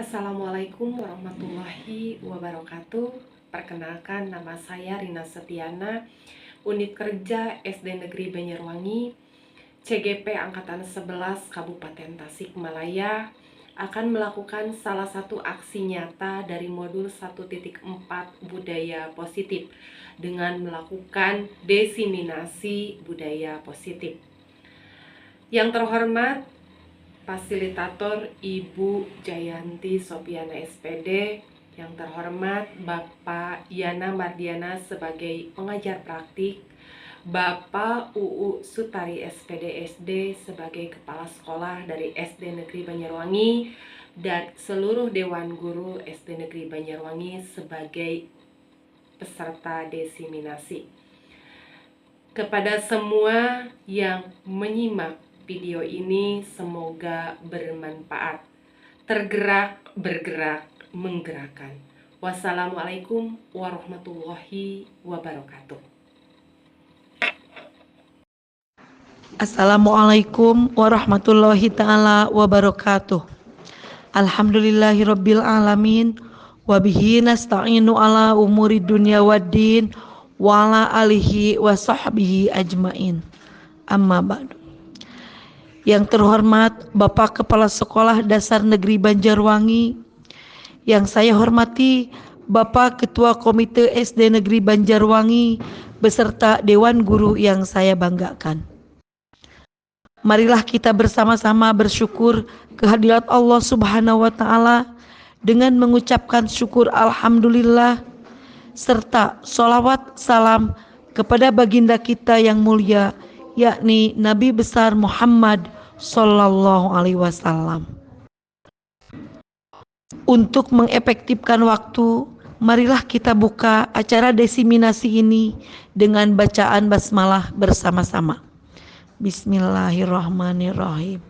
Assalamualaikum warahmatullahi wabarakatuh. Perkenalkan, nama saya Rina Setiana, Unit Kerja SD Negeri Banyarwangi, CGP Angkatan 11 Kabupaten Tasikmalaya, akan melakukan salah satu aksi nyata dari modul 1.4 Budaya Positif dengan melakukan desiminasi budaya positif. Yang terhormat Fasilitator Ibu Jayanti Sopiana SPD, yang terhormat Bapak Yana Mardiana sebagai pengajar praktik, Bapak UU Sutari SPD SD sebagai kepala sekolah dari SD Negeri Banyarwangi, dan seluruh Dewan Guru SD Negeri Banyarwangi sebagai peserta desiminasi. Kepada semua yang menyimak video ini, semoga bermanfaat. Tergerak, bergerak, menggerakkan. Wassalamualaikum warahmatullahi wabarakatuh. Assalamualaikum warahmatullahi ta'ala wabarakatuh. Alhamdulillahirabbil alamin, wabihi nasta'inu ala umuri dunya waddin, wa ala alihi wa sahbihi ajmain. Amma ba'du. Yang terhormat Bapak Kepala Sekolah Dasar Negeri Banjarwangi, yang saya hormati Bapak Ketua Komite SD Negeri Banjarwangi beserta Dewan Guru yang saya banggakan. Marilah kita bersama-sama bersyukur kehadirat Allah Subhanahu wa Ta'ala dengan mengucapkan syukur Alhamdulillah, serta sholawat salam kepada baginda kita yang mulia, yakni Nabi besar Muhammad Sallallahu Alaihi Wasallam. Untuk mengefektifkan waktu, marilah kita buka acara desiminasi ini dengan bacaan basmalah bersama-sama. Bismillahirrahmanirrahim.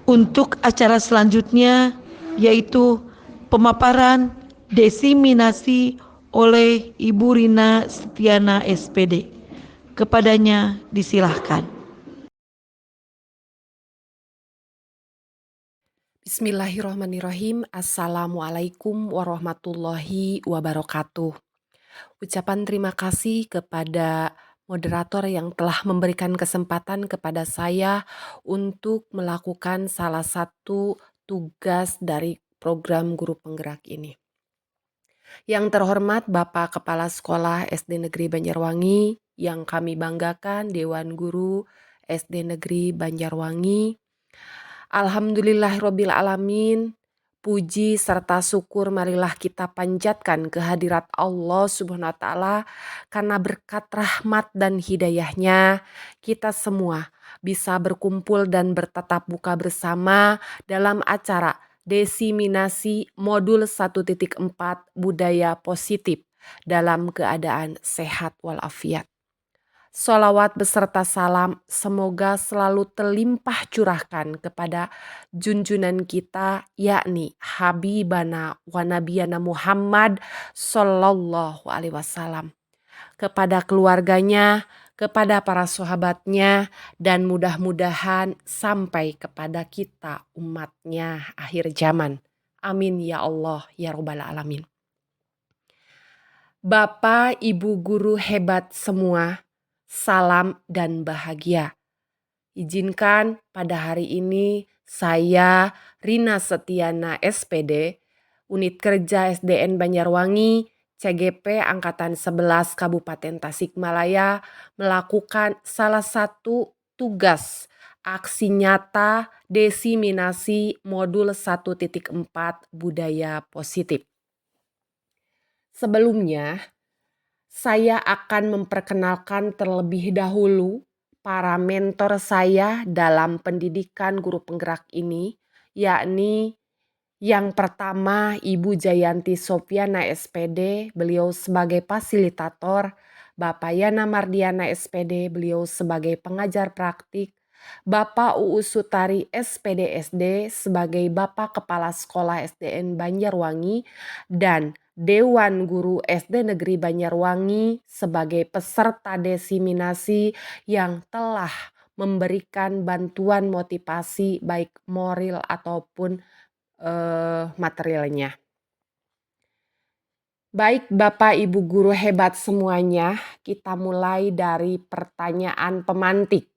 Untuk acara selanjutnya, yaitu pemaparan desiminasi oleh Ibu Rina Setiana SPD. Kepadanya disilahkan. Bismillahirrahmanirrahim. Assalamualaikum warahmatullahi wabarakatuh. Ucapan terima kasih kepada moderator yang telah memberikan kesempatan kepada saya untuk melakukan salah satu tugas dari program guru penggerak ini. Yang terhormat Bapak Kepala Sekolah SD Negeri Banjarwangi, yang kami banggakan Dewan Guru SD Negeri Banjarwangi. Alhamdulillahirabbil alamin. Puji serta syukur marilah kita panjatkan kehadirat Allah Subhanahu wa Ta'ala, karena berkat rahmat dan hidayahnya kita semua bisa berkumpul dan bertatap muka bersama dalam acara desiminasi modul 1.4 budaya positif dalam keadaan sehat walafiat. Sholawat beserta salam semoga selalu terlimpah curahkan kepada junjunan kita, yakni Habibana wa Nabiyana Muhammad Sallallahu Alaihi Wasallam, kepada keluarganya, kepada para sahabatnya, dan mudah-mudahan sampai kepada kita umatnya akhir zaman. Amin ya Allah ya Rabbal Alamin. Bapak, Ibu guru hebat semua, salam dan bahagia. Izinkan pada hari ini saya Rina Setiana SPD, Unit Kerja SDN Banjarwangi, CGP Angkatan 11 Kabupaten Tasikmalaya, melakukan salah satu tugas aksi nyata desiminasi modul 1.4 budaya positif. Sebelumnya, saya akan memperkenalkan terlebih dahulu para mentor saya dalam pendidikan guru penggerak ini, yakni yang pertama Ibu Jayanti Sopiana SPD, beliau sebagai fasilitator, Bapak Yana Mardiana SPD, beliau sebagai pengajar praktik, Bapak UU Sutari SPD SD sebagai Bapak Kepala Sekolah SDN Banjarwangi, dan Dewan Guru SD Negeri Banjarwangi sebagai peserta desiminasi yang telah memberikan bantuan motivasi baik moral ataupun materialnya. Baik Bapak Ibu guru hebat semuanya, kita mulai dari pertanyaan pemantik.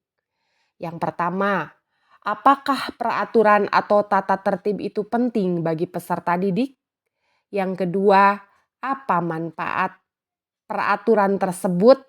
Yang pertama, apakah peraturan atau tata tertib itu penting bagi peserta didik? Yang kedua, apa manfaat peraturan tersebut?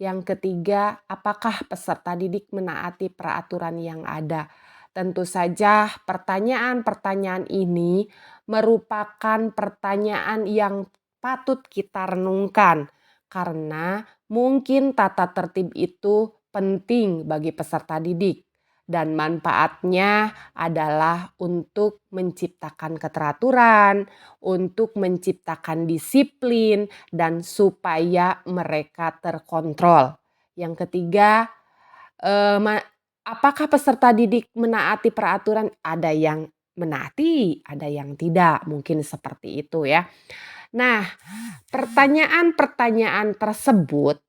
Yang ketiga, apakah peserta didik menaati peraturan yang ada? Tentu saja pertanyaan-pertanyaan ini merupakan pertanyaan yang patut kita renungkan karena mungkin tata tertib itu penting bagi peserta didik dan manfaatnya adalah untuk menciptakan keteraturan, untuk menciptakan disiplin dan supaya mereka terkontrol. Yang ketiga, apakah peserta didik menaati peraturan? Ada yang menaati, ada yang tidak, mungkin seperti itu ya. Nah, pertanyaan-pertanyaan tersebut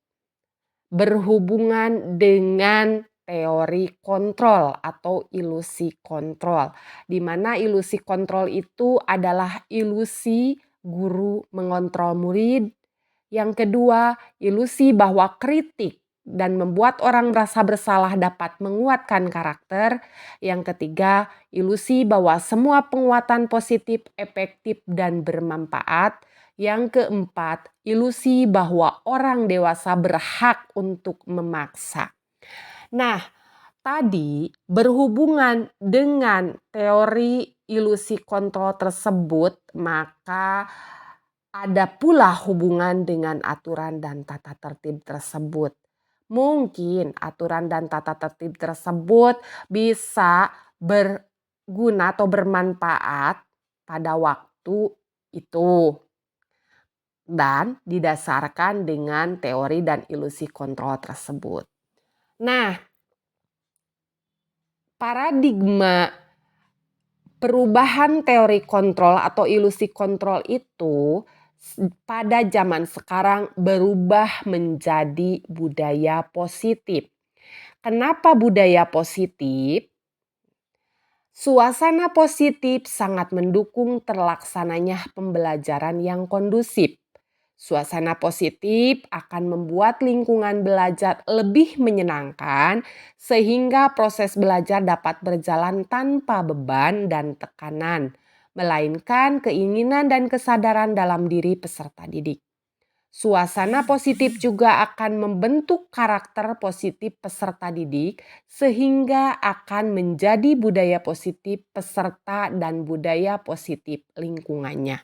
berhubungan dengan teori kontrol atau ilusi kontrol. Di mana ilusi kontrol itu adalah ilusi guru mengontrol murid. Yang kedua, ilusi bahwa kritik dan membuat orang merasa bersalah dapat menguatkan karakter. Yang ketiga, ilusi bahwa semua penguatan positif, efektif, dan bermanfaat. Yang keempat, ilusi bahwa orang dewasa berhak untuk memaksa. Nah, tadi berhubungan dengan teori ilusi kontrol tersebut, maka ada pula hubungan dengan aturan dan tata tertib tersebut. Mungkin aturan dan tata tertib tersebut bisa berguna atau bermanfaat pada waktu itu dan didasarkan dengan teori dan ilusi kontrol tersebut. Nah, paradigma perubahan teori kontrol atau ilusi kontrol itu pada zaman sekarang berubah menjadi budaya positif. Kenapa budaya positif? Suasana positif sangat mendukung terlaksananya pembelajaran yang kondusif. Suasana positif akan membuat lingkungan belajar lebih menyenangkan sehingga proses belajar dapat berjalan tanpa beban dan tekanan, melainkan keinginan dan kesadaran dalam diri peserta didik. Suasana positif juga akan membentuk karakter positif peserta didik sehingga akan menjadi budaya positif peserta dan budaya positif lingkungannya.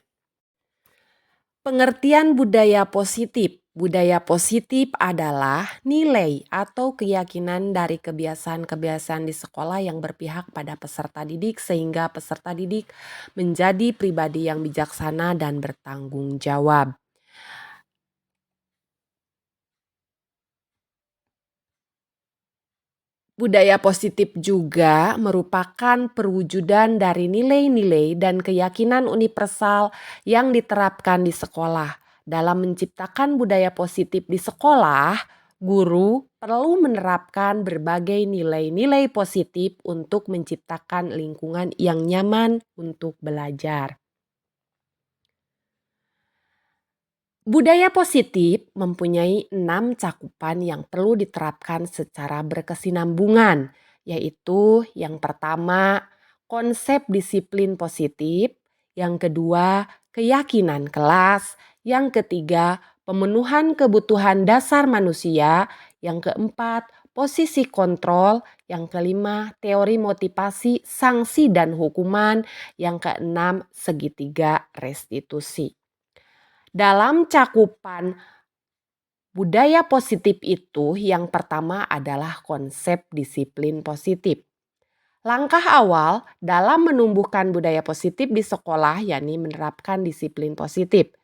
Pengertian budaya positif. Budaya positif adalah nilai atau keyakinan dari kebiasaan-kebiasaan di sekolah yang berpihak pada peserta didik sehingga peserta didik menjadi pribadi yang bijaksana dan bertanggung jawab. Budaya positif juga merupakan perwujudan dari nilai-nilai dan keyakinan universal yang diterapkan di sekolah. Dalam menciptakan budaya positif di sekolah, guru perlu menerapkan berbagai nilai-nilai positif untuk menciptakan lingkungan yang nyaman untuk belajar. Budaya positif mempunyai 6 cakupan yang perlu diterapkan secara berkesinambungan, yaitu yang pertama, konsep disiplin positif, yang kedua, keyakinan kelas, yang ketiga, pemenuhan kebutuhan dasar manusia, yang keempat, posisi kontrol, yang kelima, teori motivasi, sanksi dan hukuman, yang keenam, segitiga restitusi. Dalam cakupan budaya positif itu yang pertama adalah konsep disiplin positif. Langkah awal dalam menumbuhkan budaya positif di sekolah yakni menerapkan disiplin positif.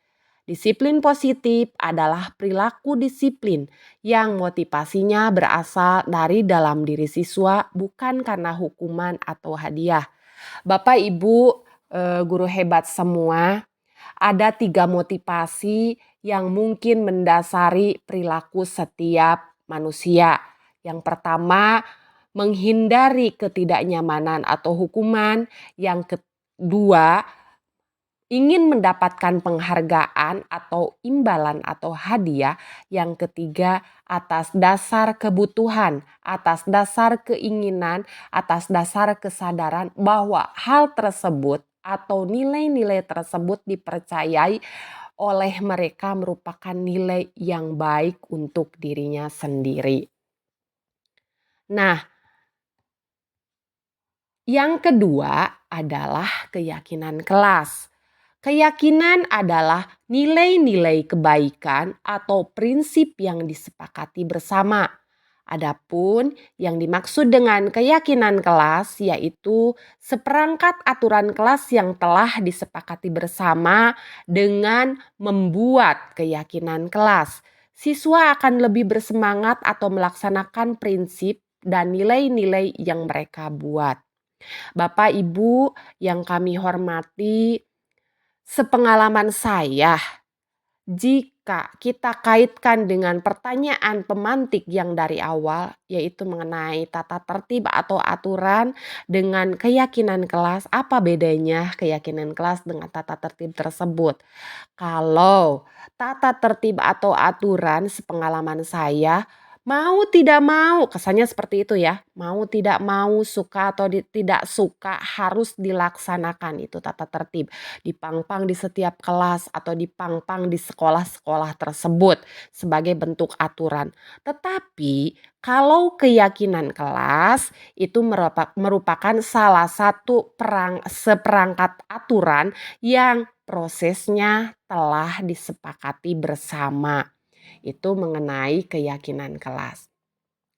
Disiplin positif adalah perilaku disiplin yang motivasinya berasal dari dalam diri siswa bukan karena hukuman atau hadiah. Bapak Ibu guru hebat semua, ada 3 motivasi yang mungkin mendasari perilaku setiap manusia. Yang pertama, menghindari ketidaknyamanan atau hukuman. Yang kedua, ingin mendapatkan penghargaan atau imbalan atau hadiah. Yang ketiga, atas dasar kebutuhan, atas dasar keinginan, atas dasar kesadaran bahwa hal tersebut atau nilai-nilai tersebut dipercayai oleh mereka merupakan nilai yang baik untuk dirinya sendiri. Nah, yang kedua adalah keyakinan kelas. Keyakinan adalah nilai-nilai kebaikan atau prinsip yang disepakati bersama. Adapun yang dimaksud dengan keyakinan kelas yaitu seperangkat aturan kelas yang telah disepakati bersama. Dengan membuat keyakinan kelas, siswa akan lebih bersemangat atau melaksanakan prinsip dan nilai-nilai yang mereka buat. Bapak Ibu yang kami hormati, sepengalaman saya, jika kita kaitkan dengan pertanyaan pemantik yang dari awal, yaitu mengenai tata tertib atau aturan dengan keyakinan kelas, apa bedanya keyakinan kelas dengan tata tertib tersebut? Kalau tata tertib atau aturan, sepengalaman saya, mau tidak mau, kesannya seperti itu ya, mau tidak mau, suka atau tidak suka harus dilaksanakan itu tata tertib. Dipangpang di setiap kelas atau dipangpang di sekolah-sekolah tersebut sebagai bentuk aturan. Tetapi kalau keyakinan kelas itu merupakan salah satu seperangkat aturan yang prosesnya telah disepakati bersama. Itu mengenai keyakinan kelas.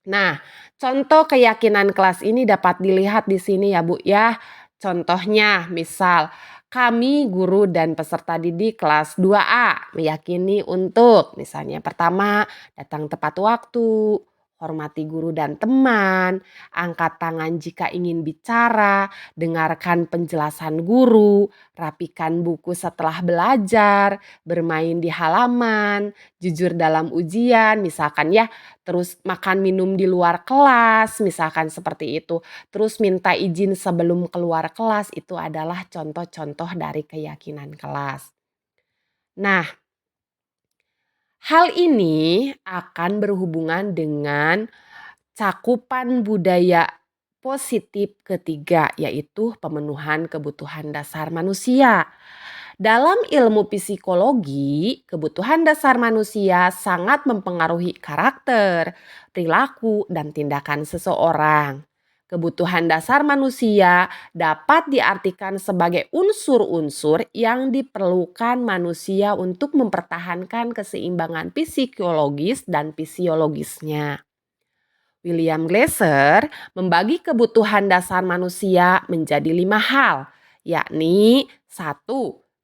Nah, contoh keyakinan kelas ini dapat dilihat di sini ya Bu ya. Contohnya misal kami guru dan peserta didik kelas 2A meyakini untuk misalnya pertama, datang tepat waktu, hormati guru dan teman, angkat tangan jika ingin bicara, dengarkan penjelasan guru, rapikan buku setelah belajar, bermain di halaman, jujur dalam ujian misalkan ya, terus makan minum di luar kelas misalkan seperti itu, terus minta izin sebelum keluar kelas, itu adalah contoh-contoh dari keyakinan kelas. Nah, hal ini akan berhubungan dengan cakupan budaya positif ketiga, yaitu pemenuhan kebutuhan dasar manusia. Dalam ilmu psikologi, kebutuhan dasar manusia sangat mempengaruhi karakter, perilaku, dan tindakan seseorang. Kebutuhan dasar manusia dapat diartikan sebagai unsur-unsur yang diperlukan manusia untuk mempertahankan keseimbangan psikologis dan fisiologisnya. William Glasser membagi kebutuhan dasar manusia menjadi 5 hal, yakni 1.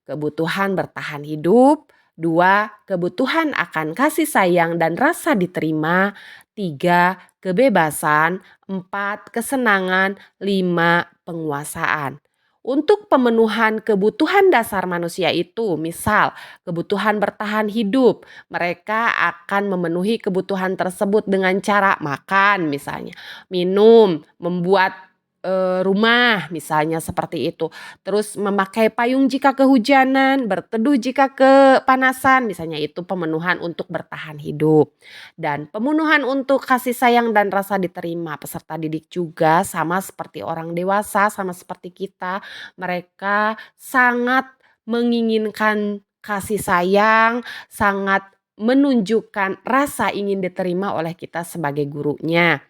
Kebutuhan bertahan hidup, 2. Kebutuhan akan kasih sayang dan rasa diterima, 3. Kebebasan, 4. Kesenangan, 5. Penguasaan. Untuk pemenuhan kebutuhan dasar manusia itu, misal kebutuhan bertahan hidup, mereka akan memenuhi kebutuhan tersebut dengan cara makan misalnya, minum, membuat rumah misalnya seperti itu. Terus memakai payung jika kehujanan, berteduh jika kepanasan, misalnya itu pemenuhan untuk bertahan hidup. Dan pemenuhan untuk kasih sayang dan rasa diterima peserta didik juga sama seperti orang dewasa, sama seperti kita. Mereka sangat menginginkan kasih sayang, sangat menunjukkan rasa ingin diterima oleh kita sebagai gurunya.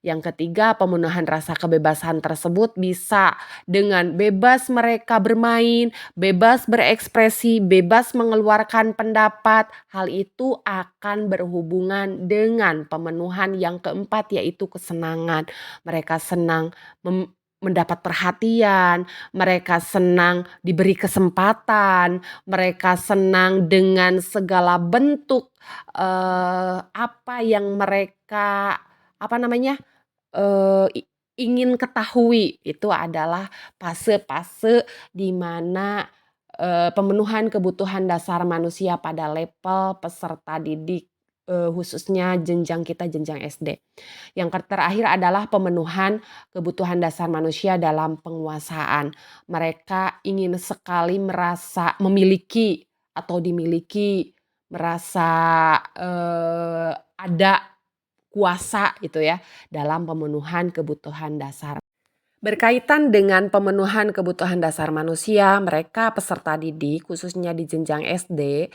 Yang ketiga, pemenuhan rasa kebebasan tersebut bisa dengan bebas mereka bermain, bebas berekspresi, bebas mengeluarkan pendapat. Hal itu akan berhubungan dengan pemenuhan yang keempat, yaitu kesenangan. Mereka senang mendapat perhatian, mereka senang diberi kesempatan, mereka senang dengan segala bentuk apa yang mereka ingin ketahui. Itu adalah fase-fase di mana pemenuhan kebutuhan dasar manusia pada level peserta didik khususnya jenjang kita jenjang SD. Yang terakhir adalah pemenuhan kebutuhan dasar manusia dalam penguasaan. Mereka ingin sekali merasa memiliki atau dimiliki, merasa ada kuasa gitu ya dalam pemenuhan kebutuhan dasar. Berkaitan dengan pemenuhan kebutuhan dasar manusia, mereka peserta didik khususnya di jenjang SD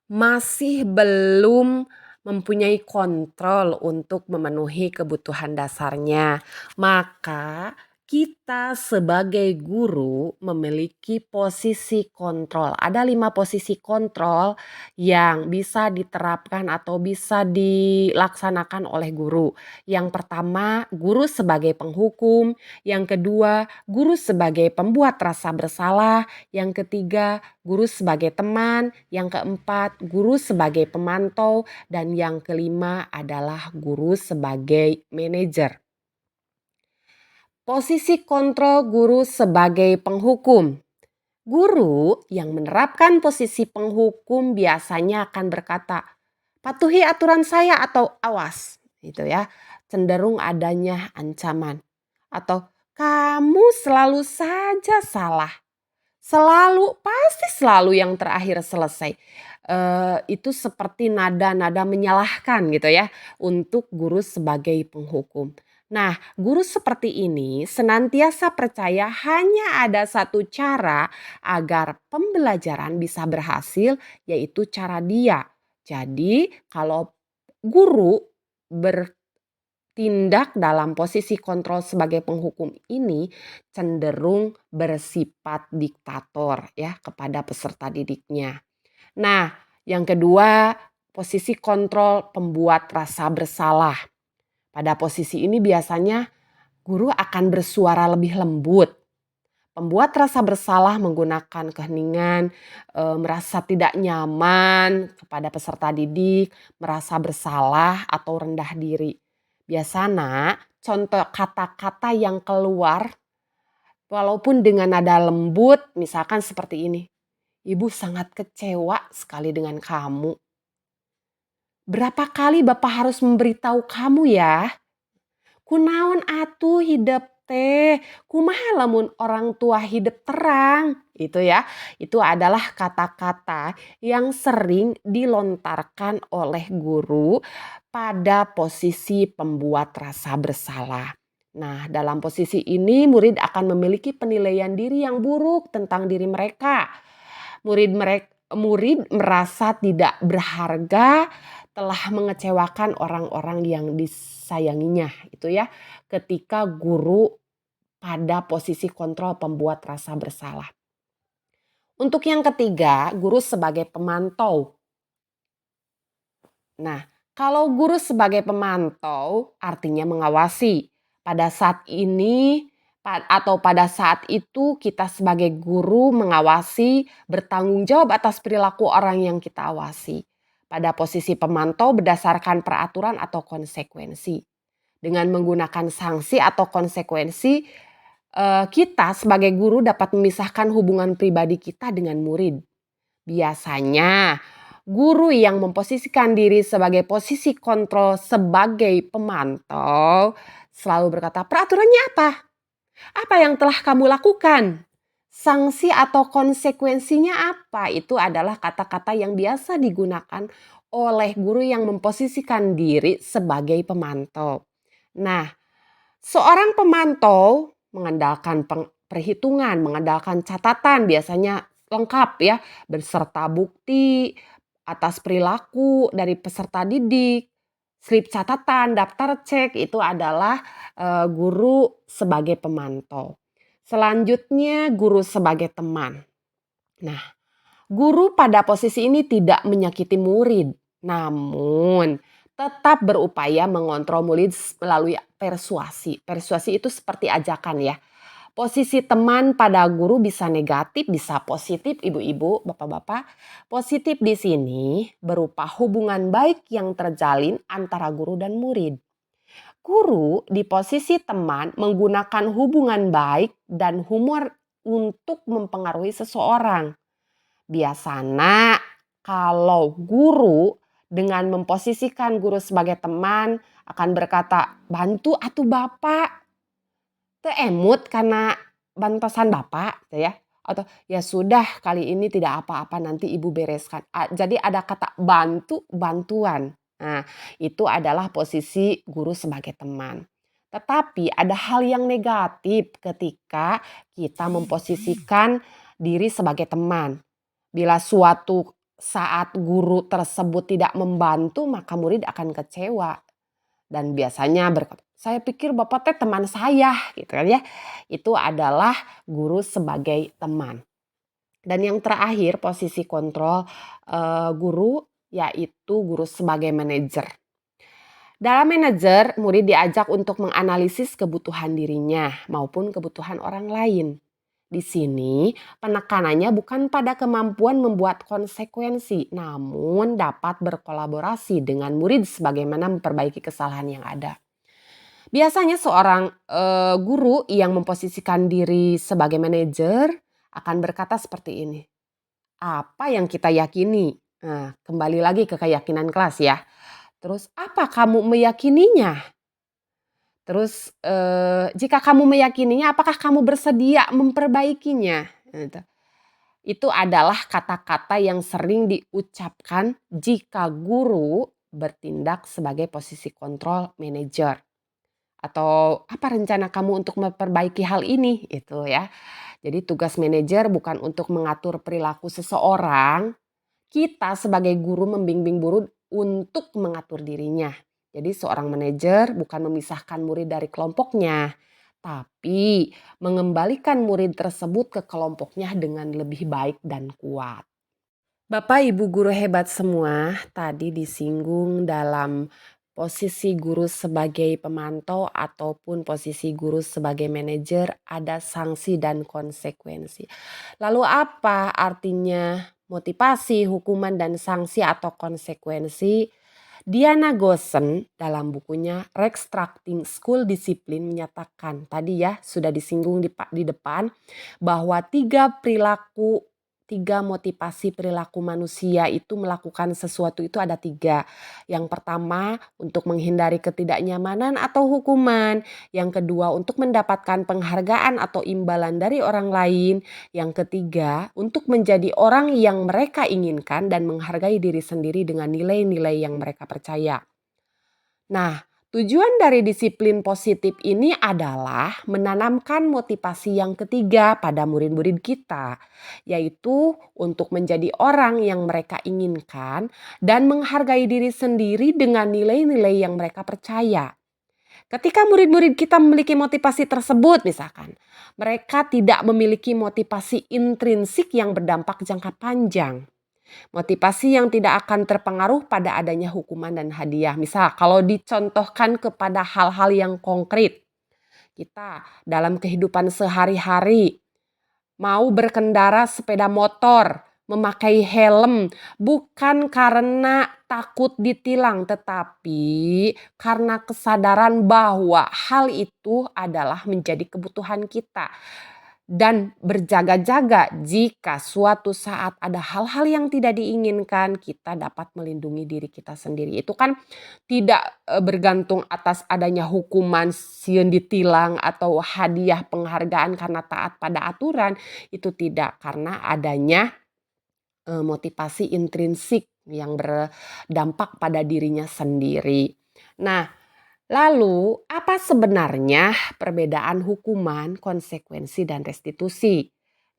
masih belum mempunyai kontrol untuk memenuhi kebutuhan dasarnya. Maka kita sebagai guru memiliki posisi kontrol. Ada 5 posisi kontrol yang bisa diterapkan atau bisa dilaksanakan oleh guru. Yang pertama, guru sebagai penghukum. Yang kedua, guru sebagai pembuat rasa bersalah. Yang ketiga, guru sebagai teman. Yang keempat, guru sebagai pemantau. Dan yang kelima adalah guru sebagai manajer. Posisi kontrol guru sebagai penghukum. Guru yang menerapkan posisi penghukum biasanya akan berkata, "Patuhi aturan saya," atau "awas." Gitu ya. Cenderung adanya ancaman. Atau "Kamu selalu saja salah. Pasti selalu yang terakhir selesai." Itu seperti nada-nada menyalahkan gitu ya untuk guru sebagai penghukum. Nah, guru seperti ini senantiasa percaya hanya ada satu cara agar pembelajaran bisa berhasil, yaitu cara dia. Jadi, kalau guru bertindak dalam posisi kontrol sebagai penghukum ini cenderung bersifat diktator ya kepada peserta didiknya. Nah, yang kedua, posisi kontrol pembuat rasa bersalah. Pada posisi ini biasanya guru akan bersuara lebih lembut. Pembuat rasa bersalah menggunakan keheningan, merasa tidak nyaman kepada peserta didik, merasa bersalah atau rendah diri. Biasanya contoh kata-kata yang keluar walaupun dengan nada lembut misalkan seperti ini. "Ibu sangat kecewa sekali dengan kamu. Berapa kali Bapak harus memberitahu kamu ya? Kunaon atuh hidup teh, kumaha lamun orang tua hidup terang." Itu ya. Itu adalah kata-kata yang sering dilontarkan oleh guru pada posisi pembuat rasa bersalah. Nah, dalam posisi ini murid akan memiliki penilaian diri yang buruk tentang diri mereka. Murid merasa tidak berharga, telah mengecewakan orang-orang yang disayanginya itu ya, ketika guru pada posisi kontrol pembuat rasa bersalah. Untuk yang ketiga, guru sebagai pemantau. Nah, kalau guru sebagai pemantau artinya mengawasi. Pada saat ini atau pada saat itu kita sebagai guru mengawasi, bertanggung jawab atas perilaku orang yang kita awasi. Pada posisi pemantau berdasarkan peraturan atau konsekuensi. Dengan menggunakan sanksi atau konsekuensi, kita sebagai guru dapat memisahkan hubungan pribadi kita dengan murid. Biasanya guru yang memposisikan diri sebagai posisi kontrol sebagai pemantau selalu berkata, "Peraturannya apa? Apa yang telah kamu lakukan? Sanksi atau konsekuensinya apa?" Itu adalah kata-kata yang biasa digunakan oleh guru yang memposisikan diri sebagai pemantau. Nah, seorang pemantau mengandalkan perhitungan, mengandalkan catatan biasanya lengkap ya, beserta bukti atas perilaku dari peserta didik, slip catatan, daftar cek itu adalah guru sebagai pemantau. Selanjutnya guru sebagai teman. Nah, guru pada posisi ini tidak menyakiti murid, namun tetap berupaya mengontrol murid melalui persuasi. Persuasi itu seperti ajakan ya. Posisi teman pada guru bisa negatif, bisa positif, ibu-ibu, bapak-bapak. Positif di sini berupa hubungan baik yang terjalin antara guru dan murid. Guru di posisi teman menggunakan hubungan baik dan humor untuk mempengaruhi seseorang. Biasanya kalau guru dengan memposisikan guru sebagai teman akan berkata, bantu atuh bapak, teu emut karena bantosan bapak gitu ya. Atau ya sudah kali ini tidak apa-apa nanti ibu bereskan. Jadi ada kata bantu, bantuan. Nah itu adalah posisi guru sebagai teman. Tetapi ada hal yang negatif ketika kita memposisikan diri sebagai teman. Bila suatu saat guru tersebut tidak membantu maka murid akan kecewa. Dan biasanya berkata, saya pikir bapak teh teman saya gitu kan ya. Itu adalah guru sebagai teman. Dan yang terakhir posisi kontrol guru yaitu guru sebagai manajer. Dalam manajer, murid diajak untuk menganalisis kebutuhan dirinya maupun kebutuhan orang lain. Di sini penekanannya bukan pada kemampuan membuat konsekuensi, namun dapat berkolaborasi dengan murid sebagaimana memperbaiki kesalahan yang ada. Biasanya seorang guru yang memposisikan diri sebagai manajer akan berkata seperti ini. Apa yang kita yakini? Nah, kembali lagi ke keyakinan kelas ya. Terus apa kamu meyakininya? Terus jika kamu meyakininya apakah kamu bersedia memperbaikinya? Gitu. Itu adalah kata-kata yang sering diucapkan jika guru bertindak sebagai posisi kontrol manajer. Atau apa rencana kamu untuk memperbaiki hal ini? Itu ya. Jadi tugas manajer bukan untuk mengatur perilaku seseorang. Kita sebagai guru membimbing guru untuk mengatur dirinya. Jadi seorang manajer bukan memisahkan murid dari kelompoknya, tapi mengembalikan murid tersebut ke kelompoknya dengan lebih baik dan kuat. Bapak Ibu guru hebat semua, tadi disinggung dalam posisi guru sebagai pemantau ataupun posisi guru sebagai manajer ada sanksi dan konsekuensi. Lalu apa artinya motivasi, hukuman dan sanksi atau konsekuensi? Diana Gosen dalam bukunya Restructuring School Discipline menyatakan, tadi ya sudah disinggung di depan, bahwa tiga motivasi perilaku manusia itu melakukan sesuatu itu ada tiga. Yang pertama untuk menghindari ketidaknyamanan atau hukuman. Yang kedua untuk mendapatkan penghargaan atau imbalan dari orang lain. Yang ketiga untuk menjadi orang yang mereka inginkan dan menghargai diri sendiri dengan nilai-nilai yang mereka percaya. Nah, tujuan dari disiplin positif ini adalah menanamkan motivasi yang ketiga pada murid-murid kita, yaitu untuk menjadi orang yang mereka inginkan dan menghargai diri sendiri dengan nilai-nilai yang mereka percaya. Ketika murid-murid kita memiliki motivasi tersebut misalkan, mereka tidak memiliki motivasi intrinsik yang berdampak jangka panjang. Motivasi yang tidak akan terpengaruh pada adanya hukuman dan hadiah. Misal kalau dicontohkan kepada hal-hal yang konkret. Kita dalam kehidupan sehari-hari mau berkendara sepeda motor, memakai helm bukan karena takut ditilang tetapi karena kesadaran bahwa hal itu adalah menjadi kebutuhan kita. Dan berjaga-jaga jika suatu saat ada hal-hal yang tidak diinginkan kita dapat melindungi diri kita sendiri. Itu kan tidak bergantung atas adanya hukuman sieun ditilang atau hadiah penghargaan karena taat pada aturan. Itu tidak, karena adanya motivasi intrinsik yang berdampak pada dirinya sendiri. Nah, lalu apa sebenarnya perbedaan hukuman, konsekuensi dan restitusi?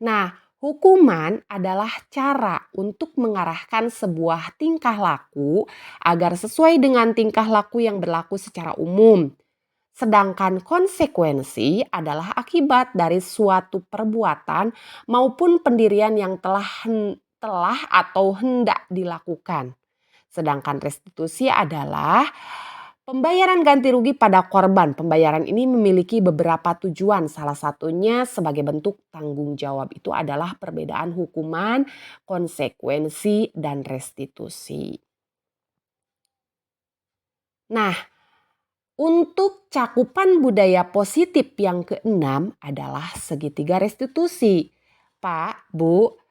Nah, hukuman adalah cara untuk mengarahkan sebuah tingkah laku agar sesuai dengan tingkah laku yang berlaku secara umum. Sedangkan konsekuensi adalah akibat dari suatu perbuatan maupun pendirian yang telah atau hendak dilakukan. Sedangkan restitusi adalah pembayaran ganti rugi pada korban. Pembayaran ini memiliki beberapa tujuan. Salah satunya sebagai bentuk tanggung jawab. Itu adalah perbedaan hukuman, konsekuensi, dan restitusi. Nah, untuk cakupan budaya positif yang keenam adalah segitiga restitusi. Pak, Bu,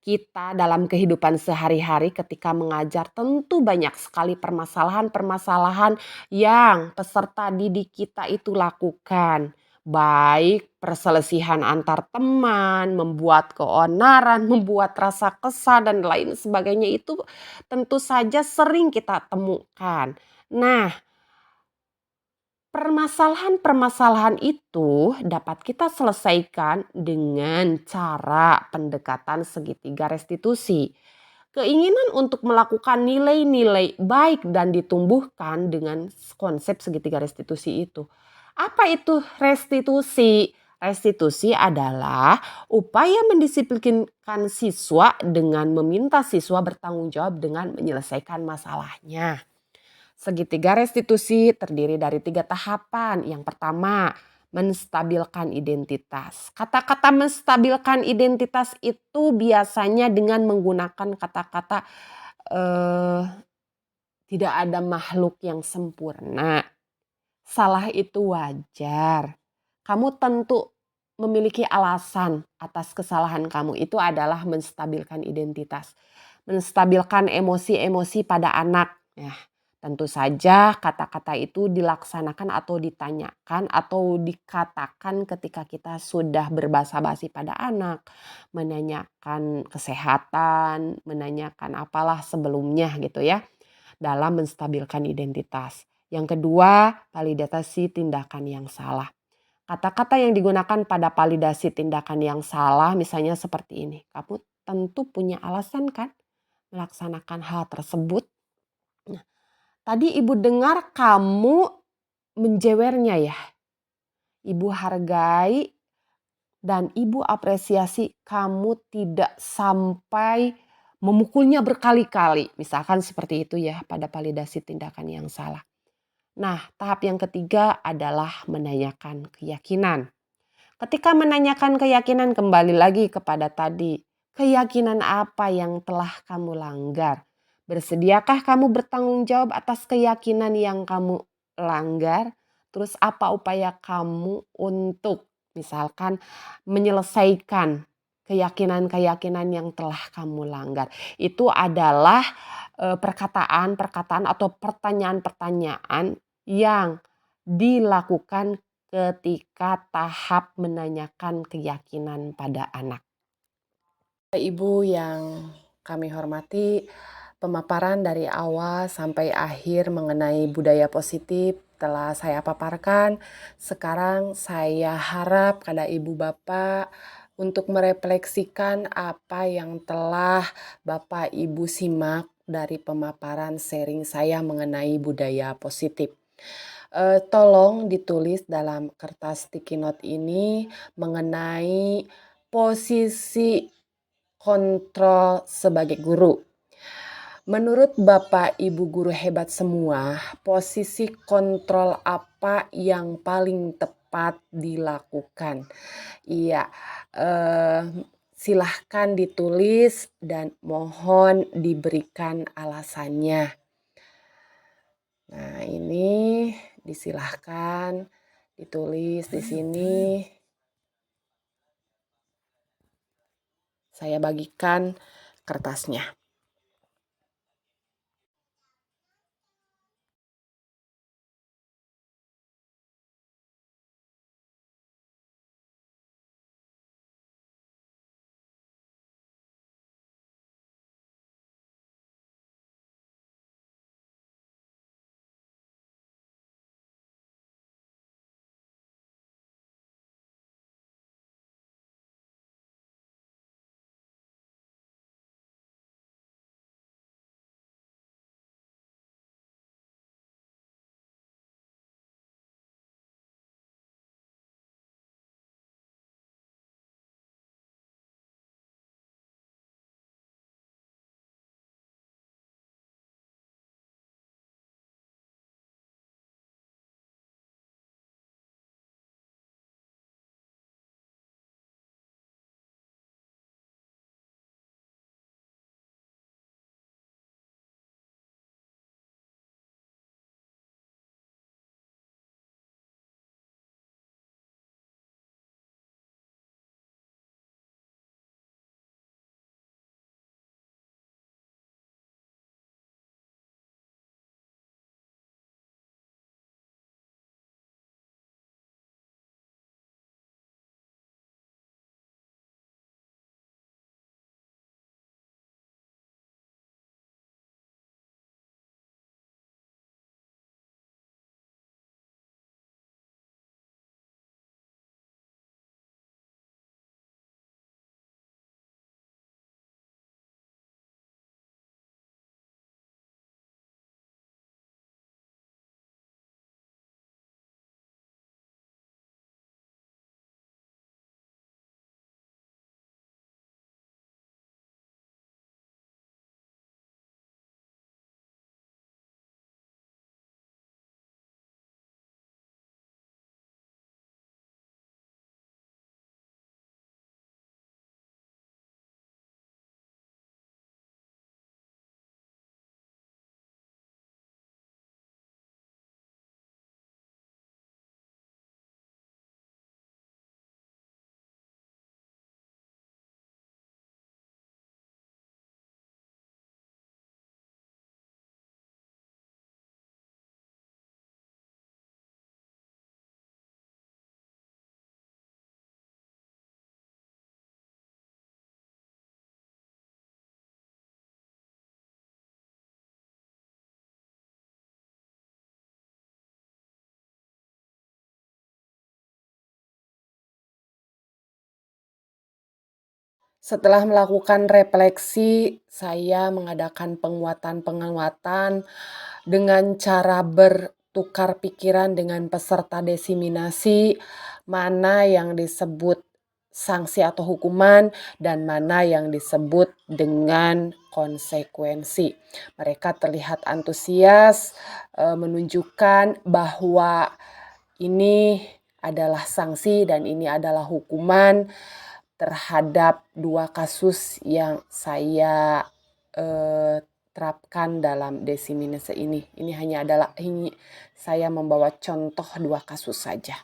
Kita dalam kehidupan sehari-hari ketika mengajar tentu banyak sekali permasalahan-permasalahan yang peserta didik kita itu lakukan. Baik perselisihan antar teman, membuat keonaran, membuat rasa kesal dan lain sebagainya itu tentu saja sering kita temukan. Nah, permasalahan-permasalahan itu dapat kita selesaikan dengan cara pendekatan segitiga restitusi. Keinginan untuk melakukan nilai-nilai baik dan ditumbuhkan dengan konsep segitiga restitusi itu. Apa itu restitusi? Restitusi adalah upaya mendisiplinkan siswa dengan meminta siswa bertanggung jawab dengan menyelesaikan masalahnya. Segitiga restitusi terdiri dari 3 tahapan. Yang pertama, menstabilkan identitas. Kata-kata menstabilkan identitas itu biasanya dengan menggunakan kata-kata eh, tidak ada makhluk yang sempurna. Salah itu wajar. Kamu tentu memiliki alasan atas kesalahan kamu. Itu adalah menstabilkan identitas. Menstabilkan emosi-emosi pada anak. Ya, tentu saja kata-kata itu dilaksanakan atau ditanyakan atau dikatakan ketika kita sudah berbasa-basi pada anak. Menanyakan kesehatan, menanyakan apalah sebelumnya gitu ya. Dalam menstabilkan identitas. Yang kedua, validasi tindakan yang salah. Kata-kata yang digunakan pada validasi tindakan yang salah misalnya seperti ini. Kamu tentu punya alasan kan melaksanakan hal tersebut. Nah, tadi ibu dengar kamu menjewernya ya. Ibu hargai dan ibu apresiasi kamu tidak sampai memukulnya berkali-kali. Misalkan seperti itu ya pada validasi tindakan yang salah. Nah, tahap yang ketiga adalah menanyakan keyakinan. Ketika menanyakan keyakinan kembali lagi kepada tadi. Keyakinan apa yang telah kamu langgar? Bersediakah kamu bertanggung jawab atas keyakinan yang kamu langgar? Terus apa upaya kamu untuk misalkan menyelesaikan keyakinan-keyakinan yang telah kamu langgar? Itu adalah perkataan-perkataan atau pertanyaan-pertanyaan yang dilakukan ketika tahap menanyakan keyakinan pada anak. Ibu yang kami hormati, pemaparan dari awal sampai akhir mengenai budaya positif telah saya paparkan. Sekarang saya harap kepada ibu bapak untuk merefleksikan apa yang telah bapak ibu simak dari pemaparan sharing saya mengenai budaya positif. Tolong ditulis dalam kertas sticky note ini mengenai posisi kontrol sebagai guru. Menurut Bapak Ibu guru hebat semua, posisi kontrol apa yang paling tepat dilakukan? Iya, silahkan ditulis dan mohon diberikan alasannya. Nah, ini disilahkan ditulis di sini. Saya bagikan kertasnya. Setelah melakukan refleksi, saya mengadakan penguatan-penguatan dengan cara bertukar pikiran dengan peserta desiminasi, mana yang disebut sanksi atau hukuman dan mana yang disebut dengan konsekuensi. Mereka terlihat antusias, menunjukkan bahwa ini adalah sanksi dan ini adalah hukuman terhadap 2 kasus yang saya, terapkan dalam desiminase ini. Ini hanya adalah saya membawa contoh 2 kasus saja.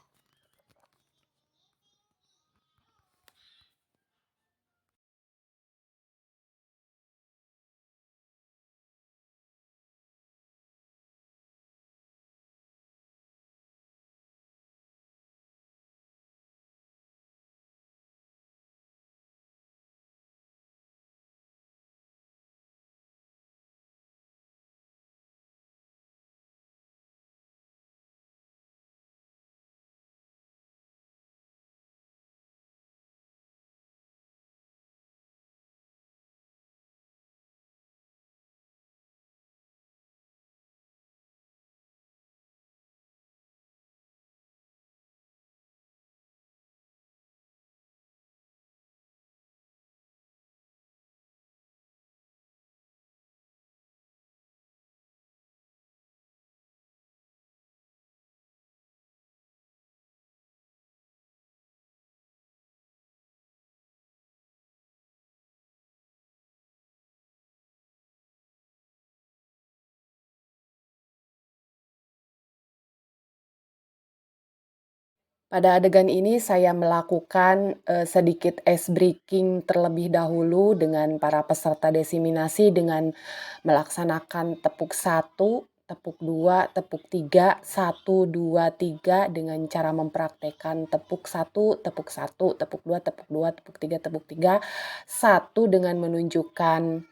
Pada adegan ini saya melakukan, sedikit ice breaking terlebih dahulu dengan para peserta desiminasi dengan melaksanakan tepuk 1, tepuk 2, tepuk 3, 1, 2, 3 dengan cara mempraktekkan tepuk 1, tepuk 1, tepuk 2, tepuk 2, tepuk 3, tepuk 3. 1 dengan menunjukkan,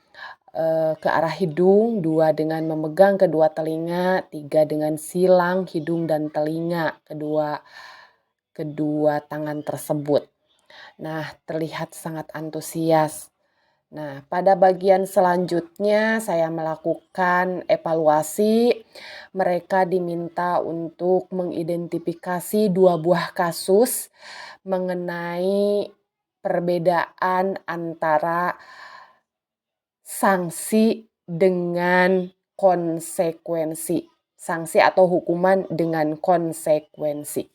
ke arah hidung, 2 dengan memegang kedua telinga, 3 dengan silang hidung dan telinga kedua tangan tersebut. Nah, terlihat sangat antusias. Nah, pada bagian selanjutnya saya melakukan evaluasi. Mereka diminta untuk mengidentifikasi 2 buah kasus mengenai perbedaan antara sanksi dengan konsekuensi. Sanksi atau hukuman dengan konsekuensi.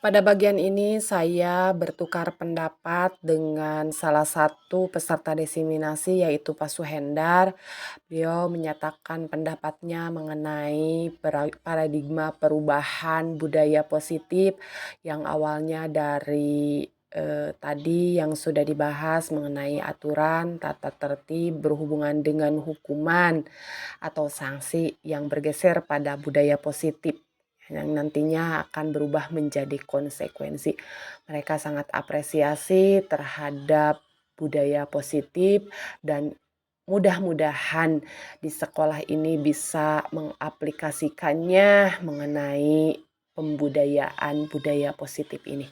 Pada bagian ini saya bertukar pendapat dengan salah satu peserta desiminasi yaitu Pak Suhendar. Beliau menyatakan pendapatnya mengenai paradigma perubahan budaya positif yang awalnya dari tadi yang sudah dibahas mengenai aturan, tata tertib berhubungan dengan hukuman atau sanksi yang bergeser pada budaya positif yang nantinya akan berubah menjadi konsekuensi. Mereka sangat apresiasi terhadap budaya positif dan mudah-mudahan di sekolah ini bisa mengaplikasikannya mengenai pembudayaan budaya positif ini.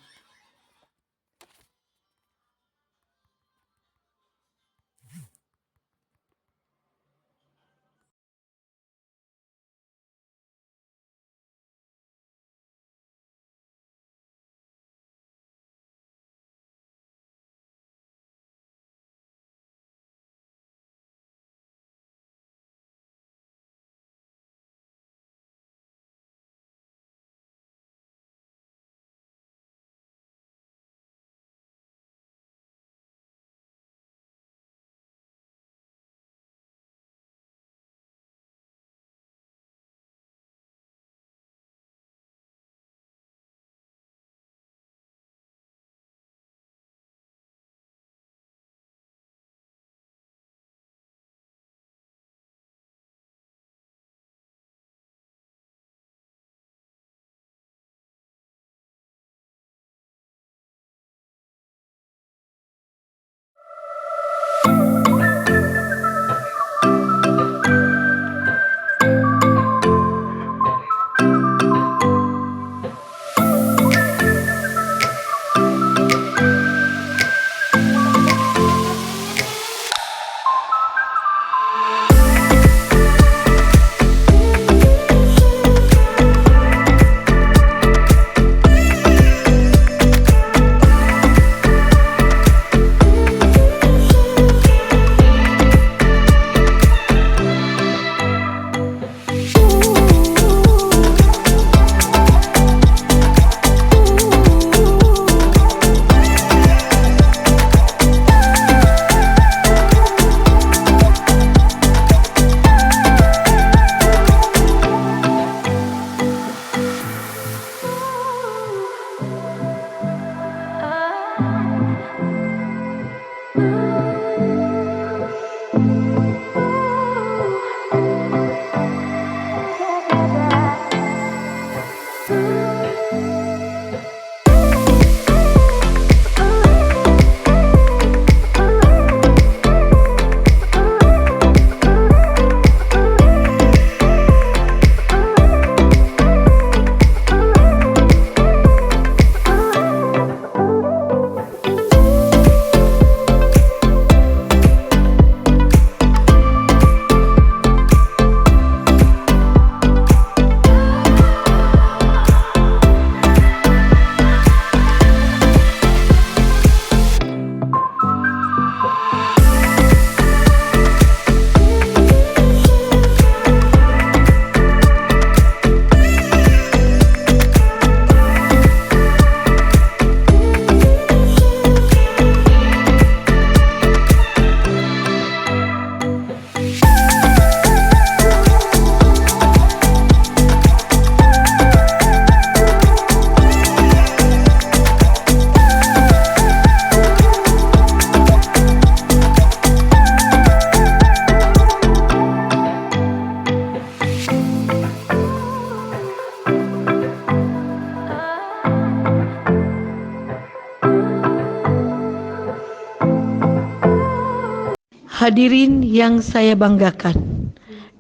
Hadirin yang saya banggakan,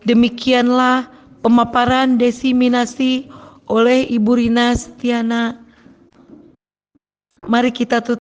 demikianlah pemaparan desiminasi oleh Ibu Rina Setiana. Mari kita tutup.